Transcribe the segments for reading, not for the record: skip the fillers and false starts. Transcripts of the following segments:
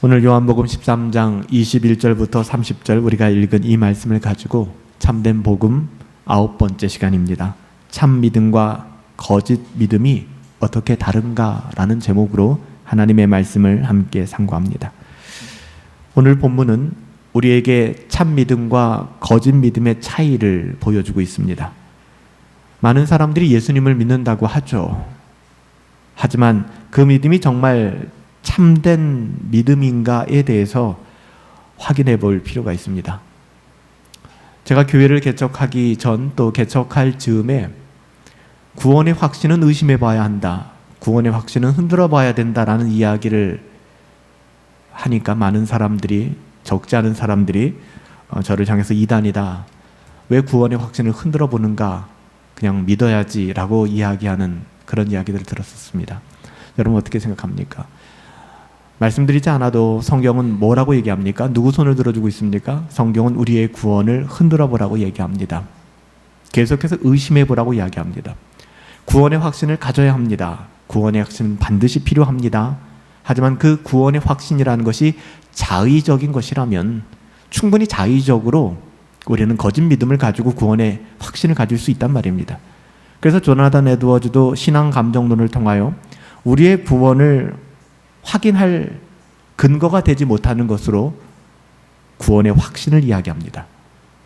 오늘 요한복음 13장 21절부터 30절 우리가 읽은 이 말씀을 가지고 참된 복음 9번째 시간입니다. 참 믿음과 거짓 믿음이 어떻게 다른가라는 제목으로 하나님의 말씀을 함께 상고합니다. 오늘 본문은 우리에게 참 믿음과 거짓 믿음의 차이를 보여주고 있습니다. 많은 사람들이 예수님을 믿는다고 하죠. 하지만 그 믿음이 정말 참된 믿음인가에 대해서 확인해 볼 필요가 있습니다. 제가 교회를 개척하기 전 또 개척할 즈음에 구원의 확신은 의심해 봐야 한다. 구원의 확신은 흔들어 봐야 된다라는 이야기를 하니까 많은 사람들이, 적지 않은 사람들이 저를 향해서 이단이다. 왜 구원의 확신을 흔들어 보는가? 그냥 믿어야지라고 이야기하는 그런 이야기들을 들었었습니다. 여러분 어떻게 생각합니까? 말씀드리지 않아도 성경은 뭐라고 얘기합니까? 누구 손을 들어주고 있습니까? 성경은 우리의 구원을 흔들어 보라고 얘기합니다. 계속해서 의심해 보라고 이야기합니다. 구원의 확신을 가져야 합니다. 구원의 확신은 반드시 필요합니다. 하지만 그 구원의 확신이라는 것이 자의적인 것이라면 충분히 자의적으로 우리는 거짓 믿음을 가지고 구원의 확신을 가질 수 있단 말입니다. 그래서 조나단 에드워즈도 신앙 감정론을 통하여 우리의 구원을 확인할 근거가 되지 못하는 것으로 구원의 확신을 이야기합니다.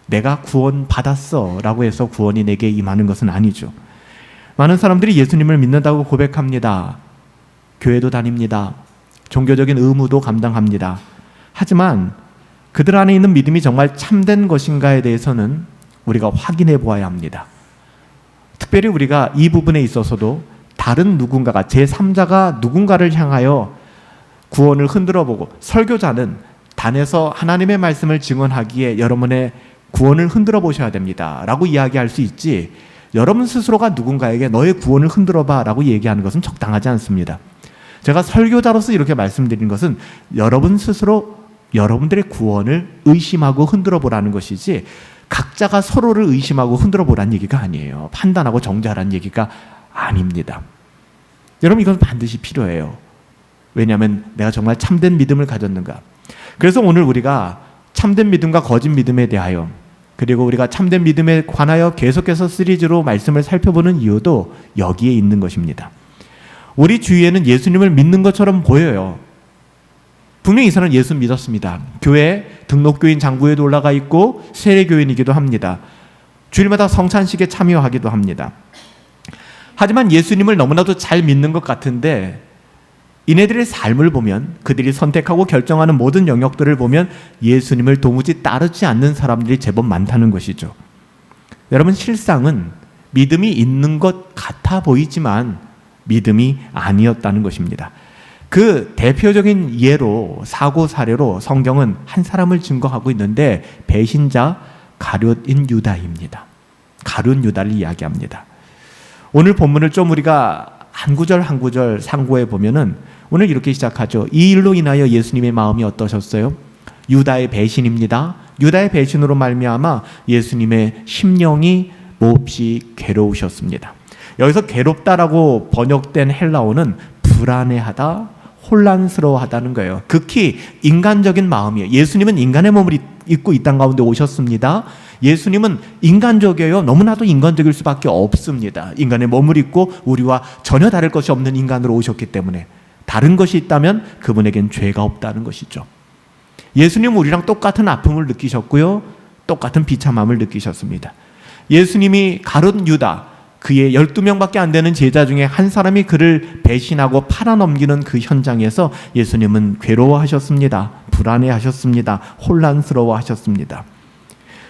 내가 구원 받았어 라고 해서 구원이 내게 임하는 것은 아니죠. 많은 사람들이 예수님을 믿는다고 고백합니다. 교회도 다닙니다. 종교적인 의무도 감당합니다. 하지만 그들 안에 있는 믿음이 정말 참된 것인가에 대해서는 우리가 확인해 보아야 합니다. 특별히 우리가 이 부분에 있어서도 다른 누군가가, 제3자가 누군가를 향하여 구원을 흔들어보고, 설교자는 단에서 하나님의 말씀을 증언하기에 여러분의 구원을 흔들어 보셔야 됩니다 라고 이야기할 수 있지, 여러분 스스로가 누군가에게 너의 구원을 흔들어 봐 라고 얘기하는 것은 적당하지 않습니다. 제가 설교자로서 이렇게 말씀드리는 것은 여러분 스스로 여러분들의 구원을 의심하고 흔들어 보라는 것이지, 각자가 서로를 의심하고 흔들어 보라는 얘기가 아니에요. 판단하고 정죄하라는 얘기가 아닙니다. 여러분 이건 반드시 필요해요. 왜냐하면 내가 정말 참된 믿음을 가졌는가. 그래서 오늘 우리가 참된 믿음과 거짓 믿음에 대하여, 그리고 우리가 참된 믿음에 관하여 계속해서 시리즈로 말씀을 살펴보는 이유도 여기에 있는 것입니다. 우리 주위에는 예수님을 믿는 것처럼 보여요. 분명히 이 사람은 예수 믿었습니다. 교회 등록교인 장부에도 올라가 있고 세례교인이기도 합니다. 주일마다 성찬식에 참여하기도 합니다. 하지만 예수님을 너무나도 잘 믿는 것 같은데 이네들의 삶을 보면, 그들이 선택하고 결정하는 모든 영역들을 보면 예수님을 도무지 따르지 않는 사람들이 제법 많다는 것이죠. 여러분, 실상은 믿음이 있는 것 같아 보이지만 믿음이 아니었다는 것입니다. 그 대표적인 예로, 사고 사례로 성경은 한 사람을 증거하고 있는데 배신자 가룟인 유다입니다. 가룟 유다를 이야기합니다. 오늘 본문을 좀 우리가 한 구절 한 구절 상고해 보면은 오늘 이렇게 시작하죠. 이 일로 인하여 예수님의 마음이 어떠셨어요? 유다의 배신입니다. 유다의 배신으로 말미암아 예수님의 심령이 몹시 괴로우셨습니다. 여기서 괴롭다라고 번역된 헬라어는 불안해하다, 혼란스러워하다는 거예요. 극히 인간적인 마음이에요. 예수님은 인간의 몸을 입고 이 땅 가운데 오셨습니다. 예수님은 인간적이에요. 너무나도 인간적일 수밖에 없습니다. 인간의 몸을 입고 우리와 전혀 다를 것이 없는 인간으로 오셨기 때문에 다른 것이 있다면 그분에겐 죄가 없다는 것이죠. 예수님은 우리랑 똑같은 아픔을 느끼셨고요. 똑같은 비참함을 느끼셨습니다. 예수님이 가룟 유다, 그의 12명밖에 안 되는 제자 중에 한 사람이 그를 배신하고 팔아넘기는 그 현장에서 예수님은 괴로워하셨습니다. 불안해하셨습니다. 혼란스러워하셨습니다.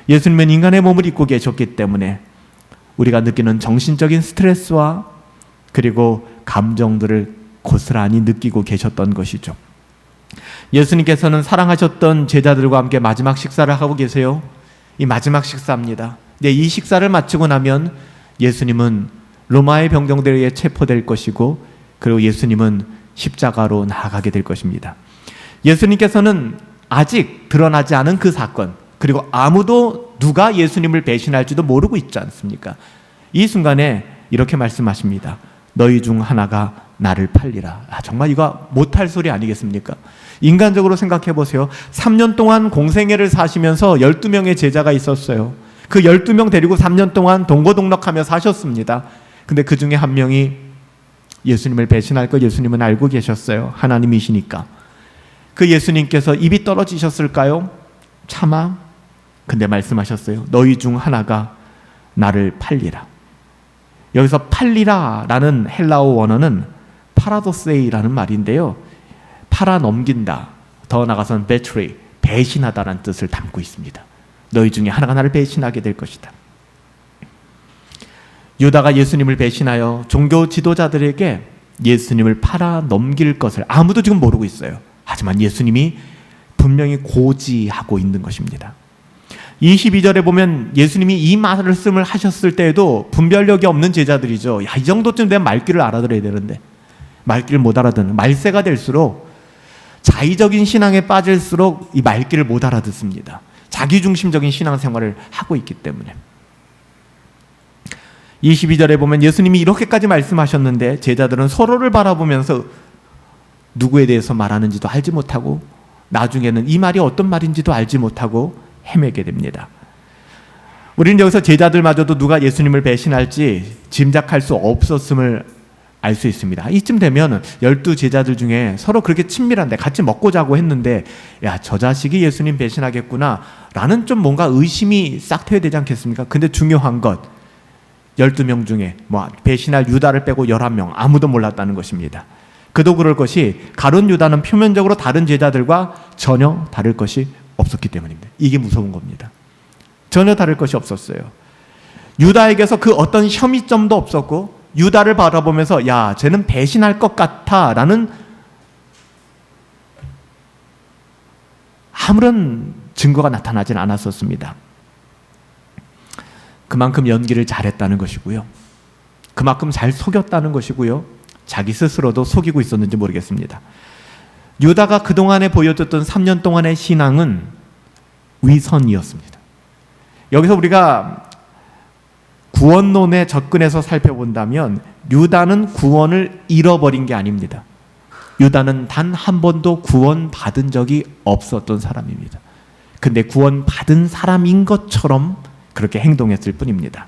예수님은 인간의 몸을 입고 계셨기 때문에 우리가 느끼는 정신적인 스트레스와 그리고 감정들을 고스란히 느끼고 계셨던 것이죠. 예수님께서는 사랑하셨던 제자들과 함께 마지막 식사를 하고 계세요. 이 마지막 식사입니다. 이 식사를 마치고 나면 예수님은 로마의 병정들에게 체포될 것이고, 그리고 예수님은 십자가로 나아가게 될 것입니다. 예수님께서는 아직 드러나지 않은 그 사건, 그리고 아무도 누가 예수님을 배신할지도 모르고 있지 않습니까? 이 순간에 이렇게 말씀하십니다. 너희 중 하나가 나를 팔리라. 정말 이거 못할 소리 아니겠습니까? 인간적으로 생각해 보세요. 3년 동안 공생애를 사시면서 12명의 제자가 있었어요. 그 12명 데리고 3년 동안 동고동락하며 사셨습니다. 근데 그 중에 한 명이 예수님을 배신할 걸 예수님은 알고 계셨어요. 하나님이시니까. 그 예수님께서 입이 떨어지셨을까요? 차마. 근데 말씀하셨어요. 너희 중 하나가 나를 팔리라. 여기서 팔리라 라는 헬라어 원어는 파라도세이라는 말인데요. 팔아 넘긴다. 더 나아가서는 betray, 배신하다라는 뜻을 담고 있습니다. 너희 중에 하나가 나를 배신하게 될 것이다. 유다가 예수님을 배신하여 종교 지도자들에게 예수님을 팔아 넘길 것을 아무도 지금 모르고 있어요. 하지만 예수님이 분명히 고지하고 있는 것입니다. 22절에 보면 예수님이 이 말씀을 하셨을 때에도 분별력이 없는 제자들이죠. 이 정도쯤 되면 말귀를 알아들어야 되는데 말귀를 못 알아듣는, 말세가 될수록 자의적인 신앙에 빠질수록 이 말귀를 못 알아듣습니다. 자기중심적인 신앙생활을 하고 있기 때문에. 22절에 보면 예수님이 이렇게까지 말씀하셨는데 제자들은 서로를 바라보면서 누구에 대해서 말하는지도 알지 못하고 나중에는 이 말이 어떤 말인지도 알지 못하고 헤매게 됩니다. 우리는 여기서 제자들마저도 누가 예수님을 배신할지 짐작할 수 없었음을 알 수 있습니다. 이쯤 되면 12제자들 중에 서로 그렇게 친밀한데 같이 먹고 자고 했는데 야, 저 자식이 예수님 배신하겠구나 라는 좀 뭔가 의심이 싹트야 되지 않겠습니까? 근데 중요한 것 12명 중에 배신할 유다를 빼고 11명 아무도 몰랐다는 것입니다. 그도 그럴 것이 가룟 유다는 표면적으로 다른 제자들과 전혀 다를 것이 없었기 때문입니다. 이게 무서운 겁니다. 전혀 다를 것이 없었어요. 유다에게서 그 어떤 혐의점도 없었고 유다를 바라보면서 야, 쟤는 배신할 것 같아 라는 아무런 증거가 나타나진 않았었습니다. 그만큼 연기를 잘했다는 것이고요. 그만큼 잘 속였다는 것이고요. 자기 스스로도 속이고 있었는지 모르겠습니다. 유다가 그동안에 보여줬던 3년 동안의 신앙은 위선이었습니다. 여기서 우리가 구원론에 접근해서 살펴본다면 유다는 구원을 잃어버린 게 아닙니다. 유다는 단 한 번도 구원받은 적이 없었던 사람입니다. 근데 구원받은 사람인 것처럼 그렇게 행동했을 뿐입니다.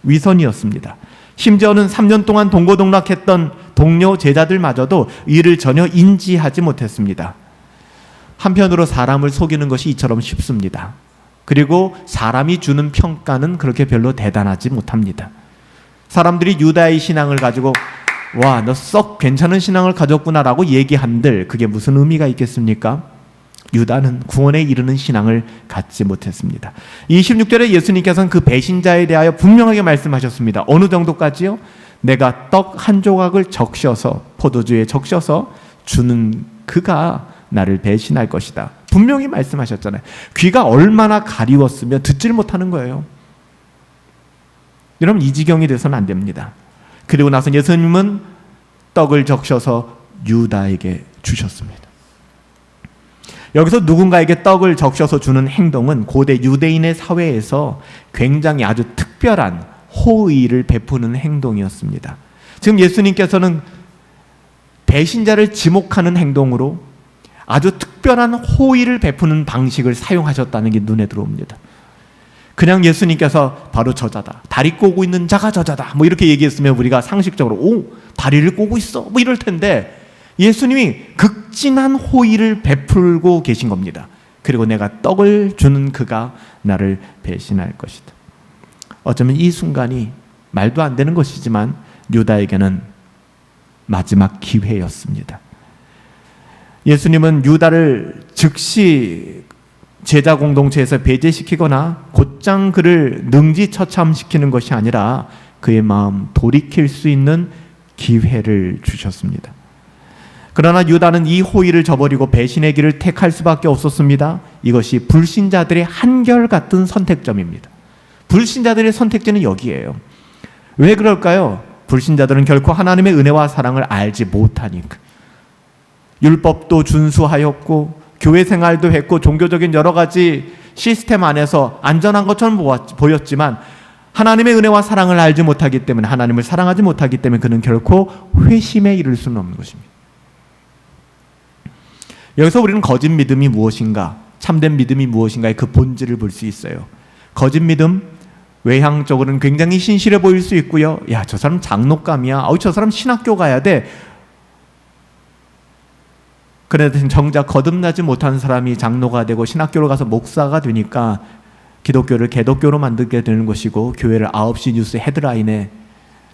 위선이었습니다. 심지어는 3년 동안 동고동락했던 동료 제자들마저도 이를 전혀 인지하지 못했습니다. 한편으로 사람을 속이는 것이 이처럼 쉽습니다. 그리고 사람이 주는 평가는 그렇게 별로 대단하지 못합니다. 사람들이 유다의 신앙을 가지고 와, 너 썩 괜찮은 신앙을 가졌구나라고 얘기한들 그게 무슨 의미가 있겠습니까? 유다는 구원에 이르는 신앙을 갖지 못했습니다. 26절에 예수님께서는 그 배신자에 대하여 분명하게 말씀하셨습니다. 어느 정도까지요? 내가 떡 한 조각을 적셔서 포도주에 적셔서 주는 그가 나를 배신할 것이다. 분명히 말씀하셨잖아요. 귀가 얼마나 가리웠으면 듣질 못하는 거예요. 여러분 이 지경이 돼서는 안 됩니다. 그리고 나서 예수님은 떡을 적셔서 유다에게 주셨습니다. 여기서 누군가에게 떡을 적셔서 주는 행동은 고대 유대인의 사회에서 굉장히 아주 특별한 호의를 베푸는 행동이었습니다. 지금 예수님께서는 배신자를 지목하는 행동으로 아주 특별한 호의를 베푸는 방식을 사용하셨다는 게 눈에 들어옵니다. 그냥 예수님께서 바로 저자다, 다리 꼬고 있는 자가 저자다 뭐 이렇게 얘기했으면 우리가 상식적으로 오, 다리를 꼬고 있어 뭐 이럴 텐데 예수님이 극진한 호의를 베풀고 계신 겁니다. 그리고 내가 떡을 주는 그가 나를 배신할 것이다. 어쩌면 이 순간이 말도 안 되는 것이지만 유다에게는 마지막 기회였습니다. 예수님은 유다를 즉시 제자 공동체에서 배제시키거나 곧장 그를 능지처참시키는 것이 아니라 그의 마음 돌이킬 수 있는 기회를 주셨습니다. 그러나 유다는 이 호의를 저버리고 배신의 길을 택할 수밖에 없었습니다. 이것이 불신자들의 한결같은 선택점입니다. 불신자들의 선택지는 여기에요. 왜 그럴까요? 불신자들은 결코 하나님의 은혜와 사랑을 알지 못하니까. 율법도 준수하였고 교회 생활도 했고 종교적인 여러 가지 시스템 안에서 안전한 것처럼 보였지만 하나님의 은혜와 사랑을 알지 못하기 때문에, 하나님을 사랑하지 못하기 때문에 그는 결코 회심에 이를 수는 없는 것입니다. 여기서 우리는 거짓 믿음이 무엇인가, 참된 믿음이 무엇인가의 그 본질을 볼 수 있어요. 거짓 믿음, 외향적으로는 굉장히 신실해 보일 수 있고요. 야, 저 사람 장로감이야. 저 사람 신학교 가야 돼. 그래도 정작 거듭나지 못한 사람이 장로가 되고 신학교로 가서 목사가 되니까 기독교를 개독교로 만들게 되는 것이고, 교회를 9시 뉴스 헤드라인에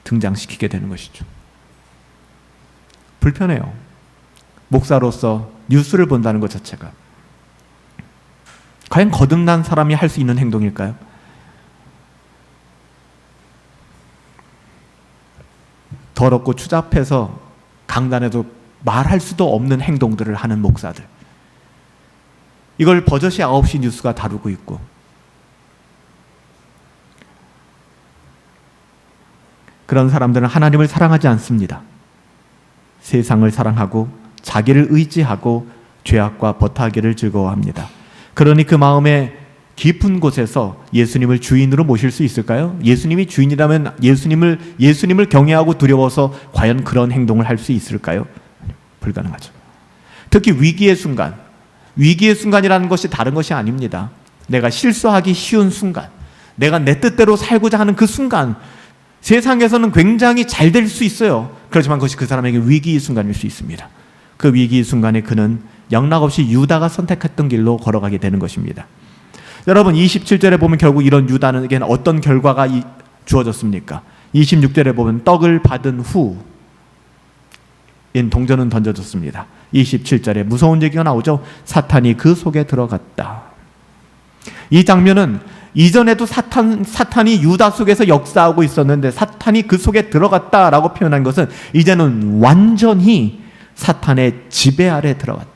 등장시키게 되는 것이죠. 불편해요. 목사로서 뉴스를 본다는 것 자체가. 과연 거듭난 사람이 할 수 있는 행동일까요? 더럽고 추잡해서 강단에도 말할 수도 없는 행동들을 하는 목사들. 이걸 버젓이 9시 뉴스가 다루고 있고, 그런 사람들은 하나님을 사랑하지 않습니다. 세상을 사랑하고 자기를 의지하고 죄악과 버타기를 즐거워합니다. 그러니 그 마음의 깊은 곳에서 예수님을 주인으로 모실 수 있을까요? 예수님이 주인이라면 예수님을 경외하고 두려워서 과연 그런 행동을 할 수 있을까요? 불가능하죠. 특히 위기의 순간이라는 것이 다른 것이 아닙니다. 내가 실수하기 쉬운 순간, 내가 내 뜻대로 살고자 하는 그 순간, 세상에서는 굉장히 잘 될 수 있어요. 그렇지만 그것이 그 사람에게 위기의 순간일 수 있습니다. 그 위기의 순간에 그는 영락없이 유다가 선택했던 길로 걸어가게 되는 것입니다. 여러분, 27절에 보면 결국 이런 유다에게는 어떤 결과가 주어졌습니까? 26절에 보면 떡을 받은 후 동전은 던져졌습니다. 27절에 무서운 얘기가 나오죠. 사탄이 그 속에 들어갔다. 이 장면은 이전에도 사탄이 유다 속에서 역사하고 있었는데, 사탄이 그 속에 들어갔다라고 표현한 것은 이제는 완전히 사탄의 지배 아래 들어갔다.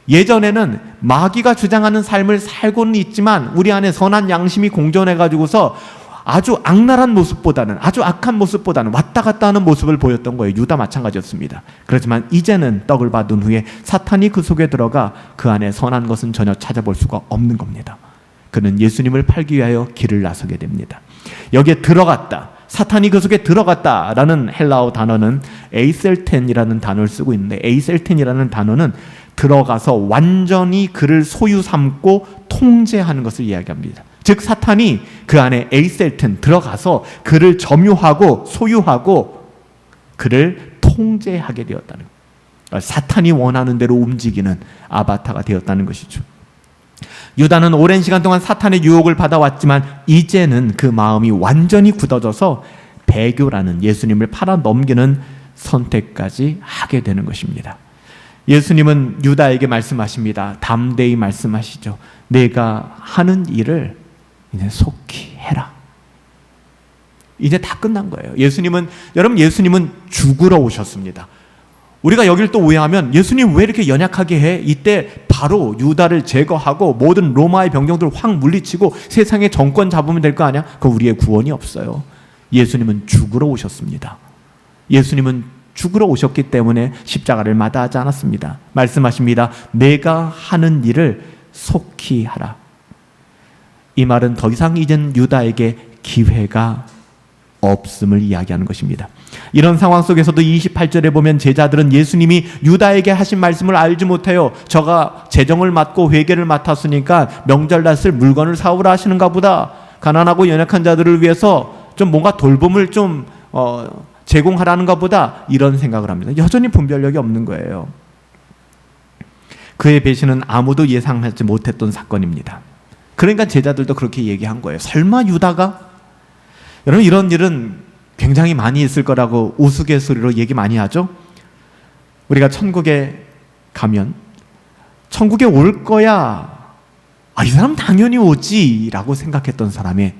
예전에는 마귀가 주장하는 삶을 살고는 있지만 우리 안에 선한 양심이 공존해가지고서 아주 악랄한 모습보다는, 아주 악한 모습보다는 왔다 갔다 하는 모습을 보였던 거예요. 유다 마찬가지였습니다. 그렇지만 이제는 떡을 받은 후에 사탄이 그 속에 들어가 그 안에 선한 것은 전혀 찾아볼 수가 없는 겁니다. 그는 예수님을 팔기 위하여 길을 나서게 됩니다. 여기에 들어갔다, 사탄이 그 속에 들어갔다라는 헬라어 단어는 에이셀텐이라는 단어를 쓰고 있는데, 에이셀텐이라는 단어는 들어가서 완전히 그를 소유 삼고 통제하는 것을 이야기합니다. 즉 사탄이 그 안에 에이셀텐 들어가서 그를 점유하고 소유하고 그를 통제하게 되었다는 거예요. 사탄이 원하는 대로 움직이는 아바타가 되었다는 것이죠. 유다는 오랜 시간 동안 사탄의 유혹을 받아왔지만 이제는 그 마음이 완전히 굳어져서 배교라는, 예수님을 팔아 넘기는 선택까지 하게 되는 것입니다. 예수님은 유다에게 말씀하십니다. 담대히 말씀하시죠. 내가 하는 일을 이제 속히 해라. 이제 다 끝난 거예요. 여러분, 예수님은 죽으러 오셨습니다. 우리가 여길 또 오해하면 예수님 왜 이렇게 연약하게 해? 이때 바로 유다를 제거하고 모든 로마의 병정들을 확 물리치고 세상의 정권 잡으면 될 거 아니야? 그 우리의 구원이 없어요. 예수님은 죽으러 오셨습니다. 예수님은 죽으러 오셨기 때문에 십자가를 마다하지 않았습니다. 말씀하십니다. 내가 하는 일을 속히 하라. 이 말은 더 이상 이젠 유다에게 기회가 없음을 이야기하는 것입니다. 이런 상황 속에서도 28절에 보면 제자들은 예수님이 유다에게 하신 말씀을 알지 못해요. 저가 재정을 맡고 회계를 맡았으니까 명절날 쓸 물건을 사오라 하시는가 보다. 가난하고 연약한 자들을 위해서 좀 뭔가 돌봄을 좀 제공하라는가 보다, 이런 생각을 합니다. 여전히 분별력이 없는 거예요. 그의 배신은 아무도 예상하지 못했던 사건입니다. 그러니까 제자들도 그렇게 얘기한 거예요. 설마 유다가? 여러분, 이런 일은 굉장히 많이 있을 거라고 우스갯소리로 얘기 많이 하죠. 우리가 천국에 가면 천국에 올 거야, 이 사람 당연히 오지 라고 생각했던 사람의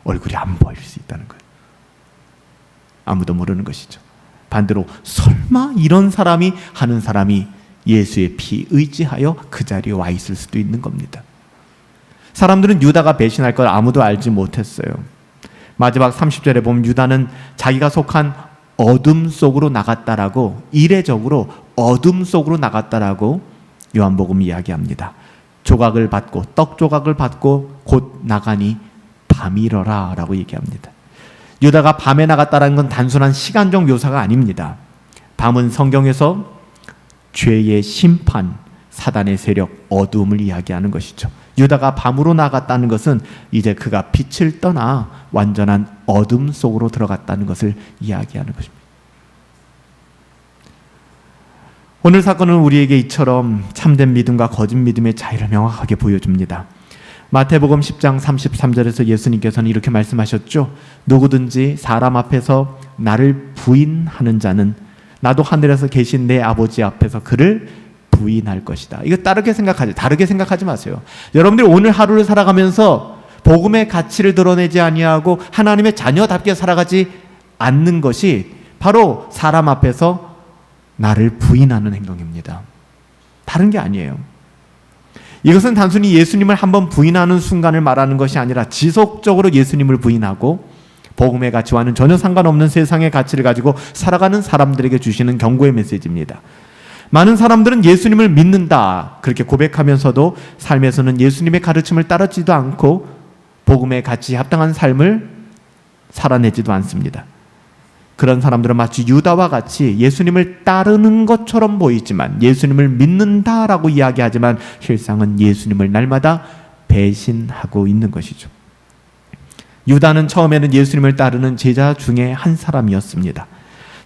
얼굴이 안 보일 수 있다는 거예요. 아무도 모르는 것이죠. 반대로 설마 이런 사람이 하는 사람이 예수의 피 의지하여 그 자리에 와 있을 수도 있는 겁니다. 사람들은 유다가 배신할 걸 아무도 알지 못했어요. 마지막 30절에 보면 유다는 자기가 속한 어둠 속으로 나갔다라고, 이례적으로 어둠 속으로 나갔다라고 요한복음 이야기합니다. 조각을 받고, 떡 조각을 받고 곧 나가니 밤이러라 라고 얘기합니다. 유다가 밤에 나갔다는 건 단순한 시간적 묘사가 아닙니다. 밤은 성경에서 죄의 심판, 사단의 세력, 어두움을 이야기하는 것이죠. 유다가 밤으로 나갔다는 것은 이제 그가 빛을 떠나 완전한 어둠 속으로 들어갔다는 것을 이야기하는 것입니다. 오늘 사건은 우리에게 이처럼 참된 믿음과 거짓 믿음의 차이를 명확하게 보여줍니다. 마태복음 10장 33절에서 예수님께서는 이렇게 말씀하셨죠. 누구든지 사람 앞에서 나를 부인하는 자는 나도 하늘에서 계신 내 아버지 앞에서 그를 부인할 것이다. 이거 다르게 생각하지 마세요. 여러분들이 오늘 하루를 살아가면서 복음의 가치를 드러내지 아니하고 하나님의 자녀답게 살아가지 않는 것이 바로 사람 앞에서 나를 부인하는 행동입니다. 다른 게 아니에요. 이것은 단순히 예수님을 한번 부인하는 순간을 말하는 것이 아니라 지속적으로 예수님을 부인하고 복음의 가치와는 전혀 상관없는 세상의 가치를 가지고 살아가는 사람들에게 주시는 경고의 메시지입니다. 많은 사람들은 예수님을 믿는다 그렇게 고백하면서도 삶에서는 예수님의 가르침을 따르지도 않고 복음의 가치에 합당한 삶을 살아내지도 않습니다. 그런 사람들은 마치 유다와 같이 예수님을 따르는 것처럼 보이지만 예수님을 믿는다라고 이야기하지만 실상은 예수님을 날마다 배신하고 있는 것이죠. 유다는 처음에는 예수님을 따르는 제자 중에 한 사람이었습니다.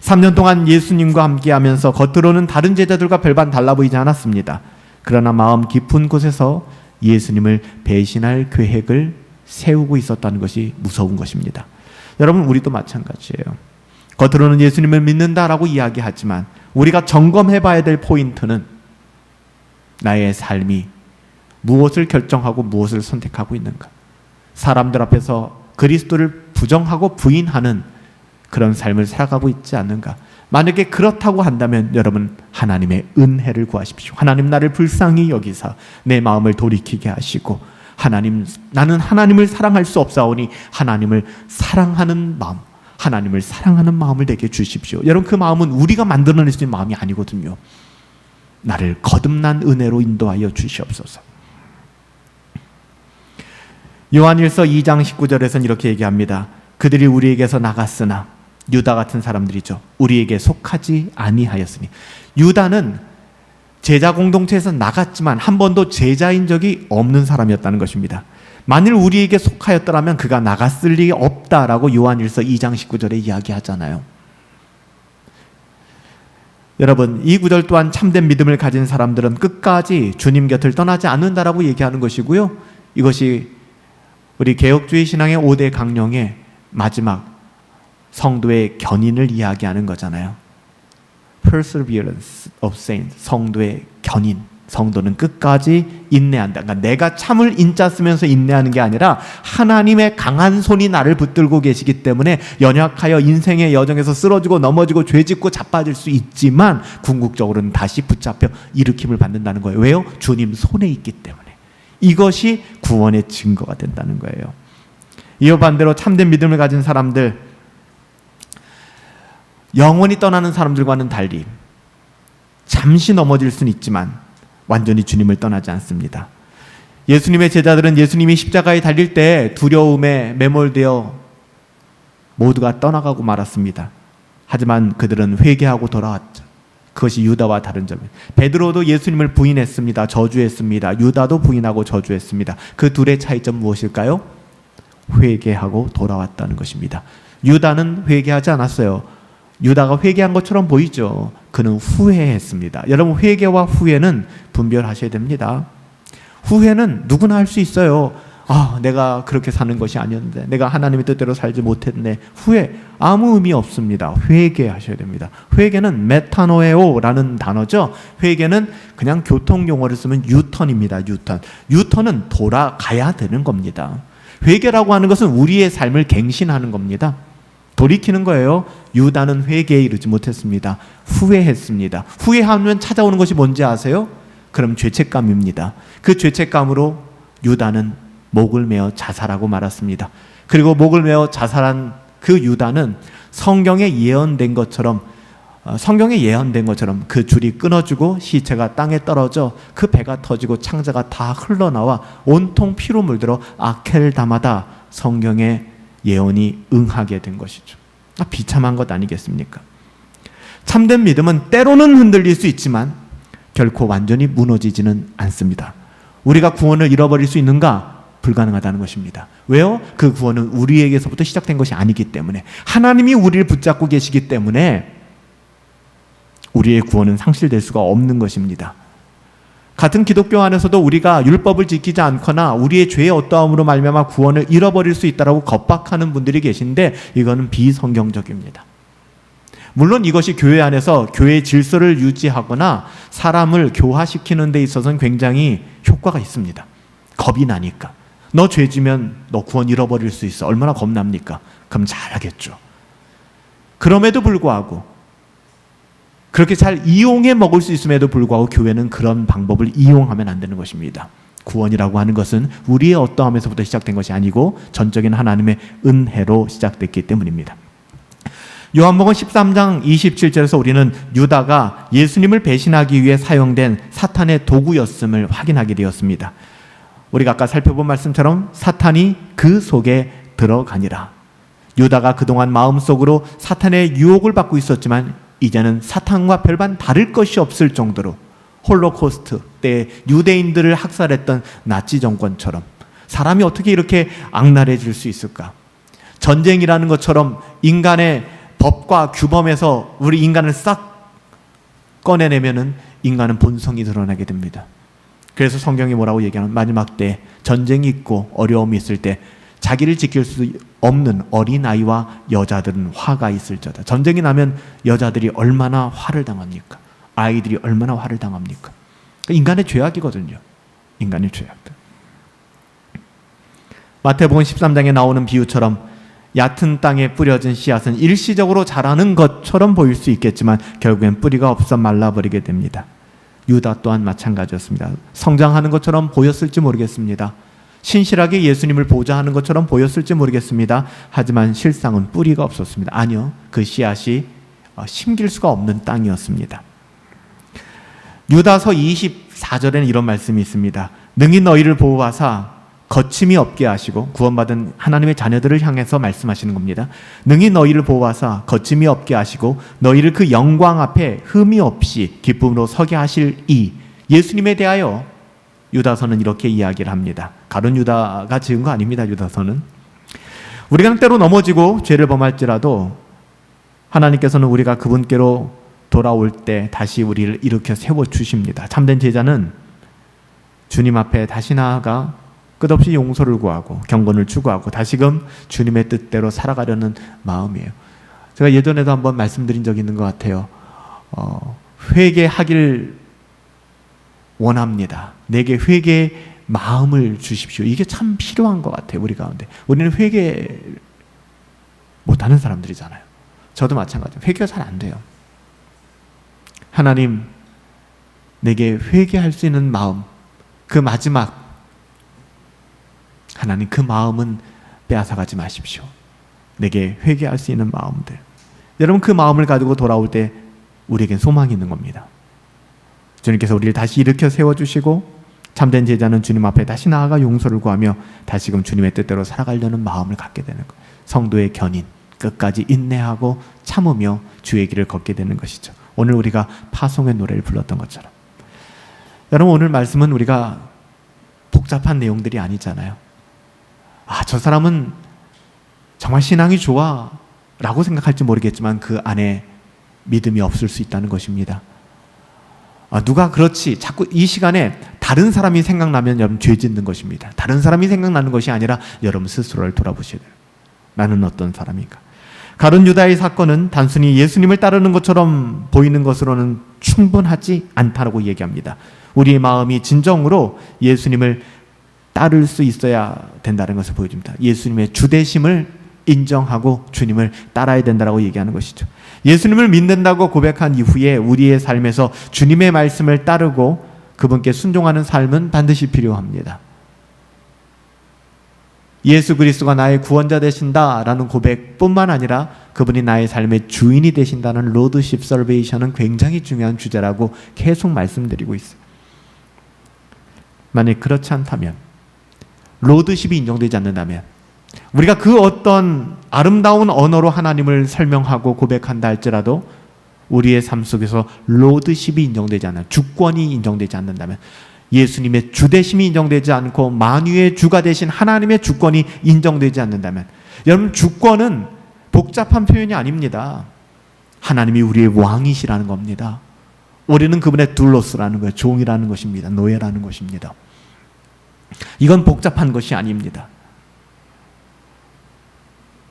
3년 동안 예수님과 함께하면서 겉으로는 다른 제자들과 별반 달라 보이지 않았습니다. 그러나 마음 깊은 곳에서 예수님을 배신할 계획을 세우고 있었다는 것이 무서운 것입니다. 여러분, 우리도 마찬가지예요. 겉으로는 예수님을 믿는다라고 이야기하지만 우리가 점검해 봐야 될 포인트는 나의 삶이 무엇을 결정하고 무엇을 선택하고 있는가. 사람들 앞에서 그리스도를 부정하고 부인하는 그런 삶을 살아가고 있지 않는가. 만약에 그렇다고 한다면 여러분 하나님의 은혜를 구하십시오. 하나님 나를 불쌍히 여기사 내 마음을 돌이키게 하시고 하나님 나는 하나님을 사랑할 수 없사오니 하나님을 사랑하는 마음, 하나님을 사랑하는 마음을 내게 주십시오. 여러분 그 마음은 우리가 만들어낼 수 있는 마음이 아니거든요. 나를 거듭난 은혜로 인도하여 주시옵소서. 요한일서 2장 19절에서는 이렇게 얘기합니다. 그들이 우리에게서 나갔으나 유다 같은 사람들이죠. 우리에게 속하지 아니하였으니. 유다는 제자 공동체에서 나갔지만 한 번도 제자인 적이 없는 사람이었다는 것입니다. 만일 우리에게 속하였더라면 그가 나갔을 리가 없다라고 요한일서 2장 19절에 이야기하잖아요. 여러분 이 구절 또한 참된 믿음을 가진 사람들은 끝까지 주님 곁을 떠나지 않는다라고 얘기하는 것이고요. 이것이 우리 개혁주의 신앙의 5대 강령의 마지막 성도의 견인을 이야기하는 거잖아요. Perseverance of saints, 성도의 견인. 성도는 끝까지 인내한다. 그러니까 내가 참을 인자 쓰면서 인내하는 게 아니라 하나님의 강한 손이 나를 붙들고 계시기 때문에 연약하여 인생의 여정에서 쓰러지고 넘어지고 죄짓고 자빠질 수 있지만 궁극적으로는 다시 붙잡혀 일으킴을 받는다는 거예요. 왜요? 주님 손에 있기 때문에. 이것이 구원의 증거가 된다는 거예요. 이와 반대로 참된 믿음을 가진 사람들, 영원히 떠나는 사람들과는 달리 잠시 넘어질 수는 있지만 완전히 주님을 떠나지 않습니다. 예수님의 제자들은 예수님이 십자가에 달릴 때 두려움에 매몰되어 모두가 떠나가고 말았습니다. 하지만 그들은 회개하고 돌아왔죠. 그것이 유다와 다른 점이에요. 베드로도 예수님을 부인했습니다. 저주했습니다. 유다도 부인하고 저주했습니다. 그 둘의 차이점 무엇일까요? 회개하고 돌아왔다는 것입니다. 유다는 회개하지 않았어요. 유다가 회개한 것처럼 보이죠. 그는 후회했습니다. 여러분 회개와 후회는 분별하셔야 됩니다. 후회는 누구나 할 수 있어요. 내가 그렇게 사는 것이 아니었는데, 내가 하나님의 뜻대로 살지 못했네. 후회 아무 의미 없습니다. 회개하셔야 됩니다. 회개는 메타노에오라는 단어죠. 회개는 그냥 교통용어를 쓰면 유턴입니다. 유턴은 돌아가야 되는 겁니다. 회개라고 하는 것은 우리의 삶을 갱신하는 겁니다. 돌이키는 거예요. 유다는 회개에 이르지 못했습니다. 후회했습니다. 후회하면 찾아오는 것이 뭔지 아세요? 그럼 죄책감입니다. 그 죄책감으로 유다는 목을 메어 자살하고 말았습니다. 그리고 목을 메어 자살한 그 유다는 성경에 예언된 것처럼 성경에 예언된 것처럼 그 줄이 끊어지고 시체가 땅에 떨어져 그 배가 터지고 창자가 다 흘러나와 온통 피로 물들어 아켈다마다 성경의 예언이 응하게 된 것이죠. 비참한 것 아니겠습니까? 참된 믿음은 때로는 흔들릴 수 있지만 결코 완전히 무너지지는 않습니다. 우리가 구원을 잃어버릴 수 있는가? 불가능하다는 것입니다. 왜요? 그 구원은 우리에게서부터 시작된 것이 아니기 때문에, 하나님이 우리를 붙잡고 계시기 때문에 우리의 구원은 상실될 수가 없는 것입니다. 같은 기독교 안에서도 우리가 율법을 지키지 않거나 우리의 죄의 어떠함으로 말미암아 구원을 잃어버릴 수 있다라고 겁박하는 분들이 계신데, 이거는 비성경적입니다. 물론 이것이 교회 안에서 교회의 질서를 유지하거나 사람을 교화시키는 데 있어서는 굉장히 효과가 있습니다. 겁이 나니까. 너 죄지면 너 구원 잃어버릴 수 있어. 얼마나 겁납니까? 그럼 잘하겠죠. 그럼에도 불구하고, 그렇게 잘 이용해 먹을 수 있음에도 불구하고 교회는 그런 방법을 이용하면 안 되는 것입니다. 구원이라고 하는 것은 우리의 어떠함에서부터 시작된 것이 아니고 전적인 하나님의 은혜로 시작됐기 때문입니다. 요한복음 13장 27절에서 우리는 유다가 예수님을 배신하기 위해 사용된 사탄의 도구였음을 확인하게 되었습니다. 우리가 아까 살펴본 말씀처럼 사탄이 그 속에 들어가니라. 유다가 그동안 마음속으로 사탄의 유혹을 받고 있었지만 이제는 사탄과 별반 다를 것이 없을 정도로 홀로코스트 때 유대인들을 학살했던 나치 정권처럼 사람이 어떻게 이렇게 악랄해질 수 있을까? 전쟁이라는 것처럼 인간의 법과 규범에서 우리 인간을 싹 꺼내내면은 인간은 본성이 드러나게 됩니다. 그래서 성경이 뭐라고 얘기하는, 마지막 때 전쟁이 있고 어려움이 있을 때 자기를 지킬 수 없는 어린아이와 여자들은 화가 있을지어다. 전쟁이 나면 여자들이 얼마나 화를 당합니까? 아이들이 얼마나 화를 당합니까? 인간의 죄악이거든요. 인간의 죄악. 마태복음 13장에 나오는 비유처럼 얕은 땅에 뿌려진 씨앗은 일시적으로 자라는 것처럼 보일 수 있겠지만 결국엔 뿌리가 없어 말라버리게 됩니다. 유다 또한 마찬가지였습니다. 성장하는 것처럼 보였을지 모르겠습니다. 신실하게 예수님을 보좌하는 것처럼 보였을지 모르겠습니다. 하지만 실상은 뿌리가 없었습니다. 아니요, 그 씨앗이 심길 수가 없는 땅이었습니다. 유다서 24절에는 이런 말씀이 있습니다. 능히 너희를 보호하사 거침이 없게 하시고, 구원받은 하나님의 자녀들을 향해서 말씀하시는 겁니다. 능히 너희를 보호하사 거침이 없게 하시고 너희를 그 영광 앞에 흠이 없이 기쁨으로 서게 하실 이, 예수님에 대하여 유다서는 이렇게 이야기를 합니다. 가룟 유다가 지은 거 아닙니다. 유다서는 우리가 때로 넘어지고 죄를 범할지라도 하나님께서는 우리가 그분께로 돌아올 때 다시 우리를 일으켜 세워주십니다. 참된 제자는 주님 앞에 다시 나아가 끝없이 용서를 구하고 경건을 추구하고 다시금 주님의 뜻대로 살아가려는 마음이에요. 제가 예전에도 한번 말씀드린 적이 있는 것 같아요. 회개하길 원합니다. 내게 회개의 마음을 주십시오. 이게 참 필요한 것 같아요. 우리 가운데. 우리는 회개 못하는 사람들이잖아요. 저도 마찬가지예요. 회개가 잘 안 돼요. 하나님, 내게 회개할 수 있는 마음, 그 마지막, 하나님 그 마음은 빼앗아가지 마십시오. 내게 회개할 수 있는 마음들. 여러분, 그 마음을 가지고 돌아올 때 우리에겐 소망이 있는 겁니다. 주님께서 우리를 다시 일으켜 세워주시고, 참된 제자는 주님 앞에 다시 나아가 용서를 구하며 다시금 주님의 뜻대로 살아가려는 마음을 갖게 되는 것. 성도의 견인, 끝까지 인내하고 참으며 주의 길을 걷게 되는 것이죠. 오늘 우리가 파송의 노래를 불렀던 것처럼. 여러분, 오늘 말씀은 우리가 복잡한 내용들이 아니잖아요. 저 사람은 정말 신앙이 좋아 라고 생각할지 모르겠지만 그 안에 믿음이 없을 수 있다는 것입니다. 누가 그렇지 자꾸 이 시간에 다른 사람이 생각나면 여러분 죄 짓는 것입니다. 다른 사람이 생각나는 것이 아니라 여러분 스스로를 돌아보셔야 돼요. 나는 어떤 사람인가? 가룟 유다의 사건은 단순히 예수님을 따르는 것처럼 보이는 것으로는 충분하지 않다라고 얘기합니다. 우리의 마음이 진정으로 예수님을 따를 수 있어야 된다는 것을 보여줍니다. 예수님의 주되심을 인정하고 주님을 따라야 된다고 얘기하는 것이죠. 예수님을 믿는다고 고백한 이후에 우리의 삶에서 주님의 말씀을 따르고 그분께 순종하는 삶은 반드시 필요합니다. 예수 그리스도가 나의 구원자 되신다라는 고백뿐만 아니라 그분이 나의 삶의 주인이 되신다는 로드십 설베이션은 굉장히 중요한 주제라고 계속 말씀드리고 있어요. 만약 그렇지 않다면, 로드십이 인정되지 않는다면, 우리가 그 어떤 아름다운 언어로 하나님을 설명하고 고백한다 할지라도 우리의 삶 속에서 로드십이 인정되지 않아요. 주권이 인정되지 않는다면, 예수님의 주되심이 인정되지 않고 만유의 주가 되신 하나님의 주권이 인정되지 않는다면, 여러분, 주권은 복잡한 표현이 아닙니다. 하나님이 우리의 왕이시라는 겁니다. 우리는 그분의 둘로스라는 거예요. 종이라는 것입니다. 노예라는 것입니다. 이건 복잡한 것이 아닙니다.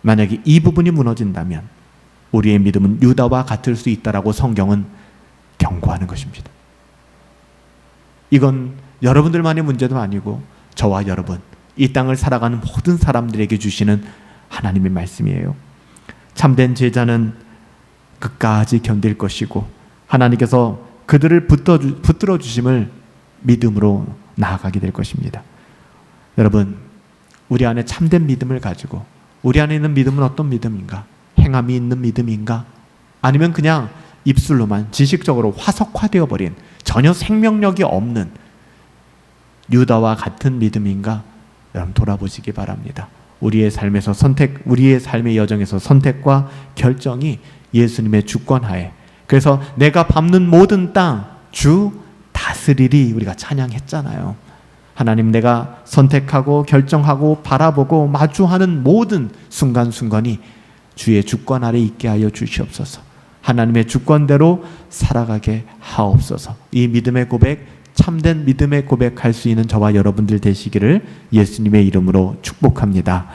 만약에 이 부분이 무너진다면 우리의 믿음은 유다와 같을 수 있다라고 성경은 경고하는 것입니다. 이건 여러분들만의 문제도 아니고 저와 여러분, 이 땅을 살아가는 모든 사람들에게 주시는 하나님의 말씀이에요. 참된 제자는 끝까지 견딜 것이고 하나님께서 그들을 붙들어 주심을 믿음으로 나아가게 될 것입니다. 여러분, 우리 안에 참된 믿음을 가지고, 우리 안에 있는 믿음은 어떤 믿음인가? 행함이 있는 믿음인가? 아니면 그냥 입술로만 지식적으로 화석화되어 버린 전혀 생명력이 없는 유다와 같은 믿음인가? 여러분, 돌아보시기 바랍니다. 우리의 삶에서 우리의 삶의 여정에서 선택과 결정이 예수님의 주권하에, 그래서 내가 밟는 모든 땅 주 다스리리 우리가 찬양했잖아요. 하나님, 내가 선택하고 결정하고 바라보고 마주하는 모든 순간순간이 주의 주권 아래 있게 하여 주시옵소서. 하나님의 주권대로 살아가게 하옵소서. 이 믿음의 고백, 참된 믿음의 고백할 수 있는 저와 여러분들 되시기를 예수님의 이름으로 축복합니다.